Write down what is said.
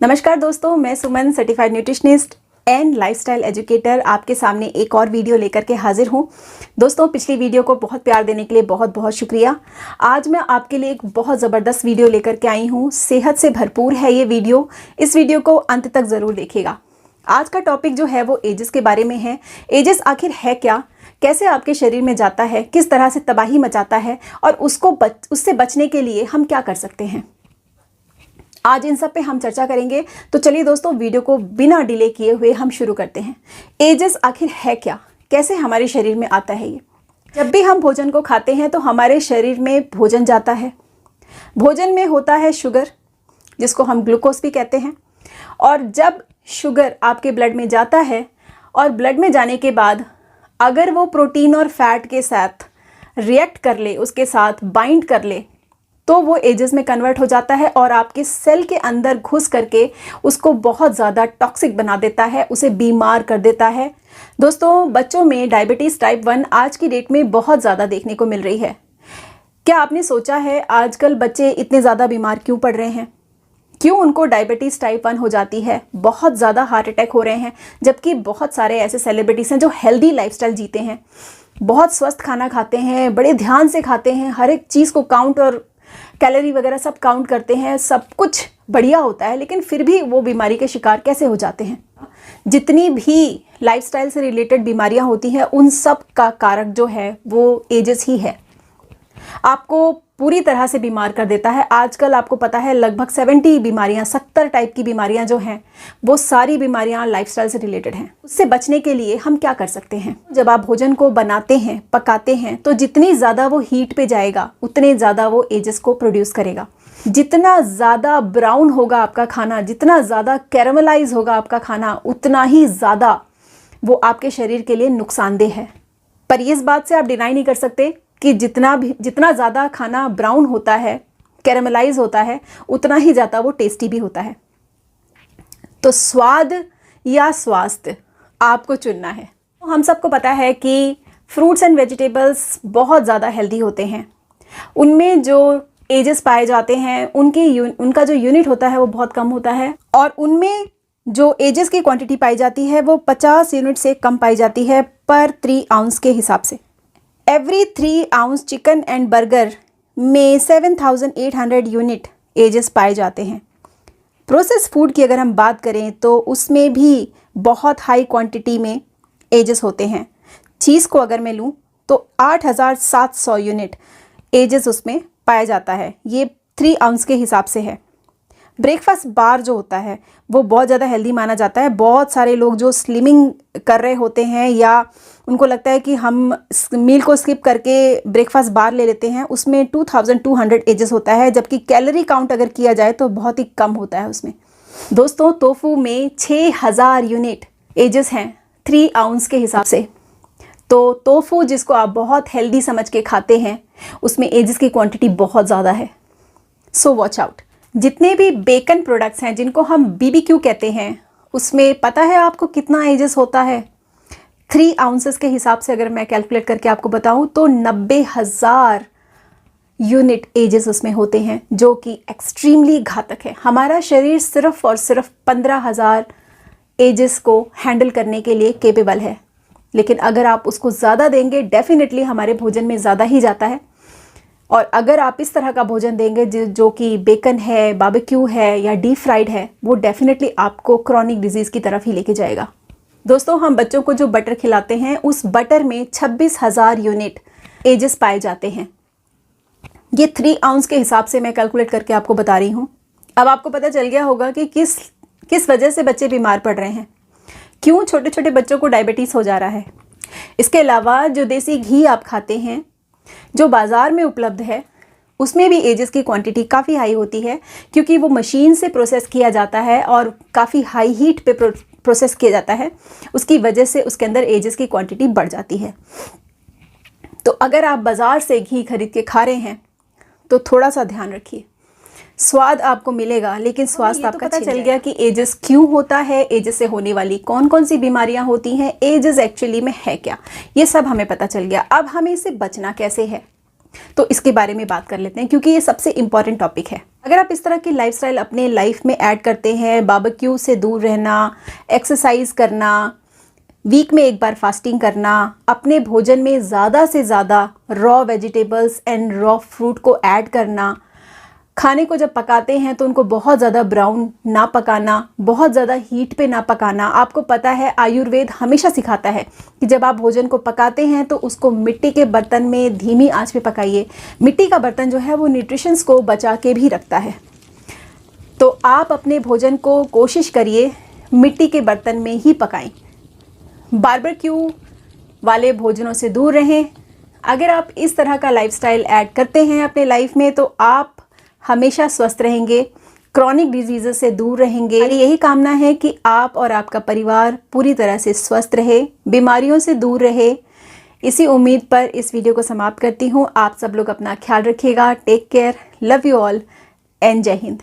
नमस्कार दोस्तों, मैं Suman certified nutritionist and lifestyle educator आपके सामने एक और वीडियो लेकर के हाजिर हूँ। दोस्तों, पिछली वीडियो को बहुत प्यार देने के लिए बहुत बहुत शुक्रिया। आज मैं आपके लिए एक बहुत ज़बरदस्त वीडियो लेकर के आई हूँ। सेहत से भरपूर है ये वीडियो। इस वीडियो को अंत तक ज़रूर देखिएगा। आज का टॉपिक जो है वो एजेस के बारे में है। एजेस आखिर है क्या, कैसे आपके शरीर में जाता है, किस तरह से तबाही मचाता है और उससे बचने के लिए हम क्या कर सकते हैं, आज इन सब पे हम चर्चा करेंगे। तो चलिए दोस्तों, वीडियो को बिना डिले किए हुए हम शुरू करते हैं। एजेस आखिर है क्या, कैसे हमारे शरीर में आता है ये। जब भी हम भोजन को खाते हैं तो हमारे शरीर में भोजन जाता है। भोजन में होता है शुगर, जिसको हम ग्लूकोज भी कहते हैं। और जब शुगर आपके ब्लड में जाता है और ब्लड में जाने के बाद अगर वो प्रोटीन और फैट के साथ रिएक्ट कर ले, उसके साथ बाइंड कर ले, तो वो एजेस में कन्वर्ट हो जाता है और आपके सेल के अंदर घुस करके उसको बहुत ज़्यादा टॉक्सिक बना देता है, उसे बीमार कर देता है। दोस्तों, बच्चों में डायबिटीज़ टाइप 1 आज की डेट में बहुत ज़्यादा देखने को मिल रही है। क्या आपने सोचा है आजकल बच्चे इतने ज़्यादा बीमार क्यों पड़ रहे हैं, क्यों उनको डायबिटीज़ टाइप 1 हो जाती है, बहुत ज़्यादा हार्ट अटैक हो रहे हैं, जबकि बहुत सारे ऐसे सेलिब्रिटीज़ हैं जो हेल्दी लाइफस्टाइल जीते हैं, बहुत स्वस्थ खाना खाते हैं, बड़े ध्यान से खाते हैं, हर एक चीज़ को काउंट और कैलोरी वगैरह सब काउंट करते हैं, सब कुछ बढ़िया होता है, लेकिन फिर भी वो बीमारी के शिकार कैसे हो जाते हैं। जितनी भी लाइफस्टाइल से रिलेटेड बीमारियां होती हैं उन सब का कारक जो है वो एजेस ही है। आपको पूरी तरह से बीमार कर देता है। आजकल आपको पता है लगभग 70 बीमारियां, 70 टाइप की बीमारियां जो हैं वो सारी बीमारियां लाइफस्टाइल से रिलेटेड हैं। उससे बचने के लिए हम क्या कर सकते हैं। जब आप भोजन को बनाते हैं, पकाते हैं, तो जितनी ज़्यादा वो हीट पे जाएगा उतने ज़्यादा वो एजेस को प्रोड्यूस करेगा। जितना ज़्यादा ब्राउन होगा आपका खाना, जितना ज़्यादा कैरामलाइज होगा आपका खाना, उतना ही ज़्यादा वो आपके शरीर के लिए नुकसानदेह है। पर इस बात से आप डिनाई नहीं कर सकते कि जितना ज़्यादा खाना ब्राउन होता है, कैरामलाइज होता है, उतना ही ज़्यादा वो टेस्टी भी होता है। तो स्वाद या स्वास्थ्य आपको चुनना है। तो हम सबको पता है कि फ्रूट्स एंड वेजिटेबल्स बहुत ज़्यादा हेल्दी होते हैं। उनमें जो एजेस पाए जाते हैं उनका जो यूनिट होता है वो बहुत कम होता है, और उनमें जो एजेस की क्वांटिटी पाई जाती है वो 50 यूनिट से कम पाई जाती है पर 3 आउंस के हिसाब से। Every 3 ounce chicken and burger में 7800 यूनिट एजेस पाए जाते हैं। प्रोसेस फूड की अगर हम बात करें तो उसमें भी बहुत हाई क्वांटिटी में एजेस होते हैं। चीज़ को अगर मैं लूँ तो 8700 यूनिट एजेस उसमें पाया जाता है। ये 3 आउंस के हिसाब से है। ब्रेकफास्ट बार जो होता है वो बहुत ज़्यादा हेल्दी माना जाता है। बहुत सारे लोग जो स्लिमिंग कर रहे होते हैं या उनको लगता है कि हम मील को स्किप करके ब्रेकफास्ट बार ले लेते हैं, उसमें 2200 एजेस होता है, जबकि कैलोरी काउंट अगर किया जाए तो बहुत ही कम होता है उसमें। दोस्तों, टोफू में 6000 यूनिट एजेस हैं 3 आउंस के हिसाब से। तो टोफू जिसको आप बहुत हेल्दी समझ के खाते हैं उसमें एजेस की क्वांटिटी बहुत ज़्यादा है। So watch out. जितने भी बेकन प्रोडक्ट्स हैं जिनको हम BBQ कहते हैं, उसमें पता है आपको कितना एजेस होता है। 3 आउंसेस के हिसाब से अगर मैं कैलकुलेट करके आपको बताऊं तो 90,000 यूनिट एजेस उसमें होते हैं, जो कि एक्सट्रीमली घातक है। हमारा शरीर सिर्फ और सिर्फ 15,000 एजेस को हैंडल करने के लिए केपेबल है, लेकिन अगर आप उसको ज़्यादा देंगे डेफिनेटली हमारे भोजन में ज़्यादा ही जाता है। और अगर आप इस तरह का भोजन देंगे जो कि बेकन है, बारबेक्यू है या डीप फ्राइड है, वो डेफिनेटली आपको क्रॉनिक डिजीज़ की तरफ ही लेके जाएगा। दोस्तों, हम बच्चों को जो बटर खिलाते हैं उस बटर में 26,000 यूनिट एजेस पाए जाते हैं। ये 3 आउंस के हिसाब से मैं कैलकुलेट करके आपको बता रही हूँ। अब आपको पता चल गया होगा कि किस वजह से बच्चे बीमार पड़ रहे हैं, क्यों छोटे छोटे बच्चों को डायबिटीज़ हो जा रहा है। इसके अलावा जो देसी घी आप खाते हैं जो बाज़ार में उपलब्ध है उसमें भी एजेस की क्वांटिटी काफ़ी हाई होती है, क्योंकि वो मशीन से प्रोसेस किया जाता है और काफ़ी हाई हीट पे प्रोसेस किया जाता है। उसकी वजह से उसके अंदर एजेस की क्वांटिटी बढ़ जाती है। तो अगर आप बाज़ार से घी खरीद के खा रहे हैं तो थोड़ा सा ध्यान रखिए। स्वाद आपको मिलेगा लेकिन स्वास्थ्य आपका पता चल गया कि एजेस क्यों होता है, एजेस से होने वाली कौन कौन सी बीमारियां होती हैं, एजेस एक्चुअली में है क्या, ये सब हमें पता चल गया। अब हमें इससे बचना कैसे है। तो इसके बारे में बात कर लेते हैं क्योंकि ये सबसे इम्पॉर्टेंट टॉपिक है। अगर आप इस तरह की लाइफस्टाइल अपने लाइफ में ऐड करते हैं, बारबेक्यू से दूर रहना, एक्सरसाइज करना, वीक में एक बार फास्टिंग करना, अपने भोजन में ज़्यादा से ज़्यादा raw vegetables and raw fruit को ऐड करना, खाने को जब पकाते हैं तो उनको बहुत ज़्यादा ब्राउन ना पकाना, बहुत ज़्यादा हीट पे ना पकाना। आपको पता है आयुर्वेद हमेशा सिखाता है कि जब आप भोजन को पकाते हैं तो उसको मिट्टी के बर्तन में धीमी आंच पे पकाइए। मिट्टी का बर्तन जो है वो न्यूट्रिशंस को बचा के भी रखता है। तो आप अपने भोजन को कोशिश करिए मिट्टी के बर्तन में ही पकाएं। बारबेक्यू वाले भोजनों से दूर रहें। अगर आप इस तरह का लाइफस्टाइल ऐड करते हैं अपने लाइफ में तो आप हमेशा स्वस्थ रहेंगे, क्रॉनिक डिजीज़ से दूर रहेंगे। यही कामना है कि आप और आपका परिवार पूरी तरह से स्वस्थ रहे, बीमारियों से दूर रहे। इसी उम्मीद पर इस वीडियो को समाप्त करती हूँ। आप सब लोग अपना ख्याल रखिएगा। Take care, love you all and जय हिंद।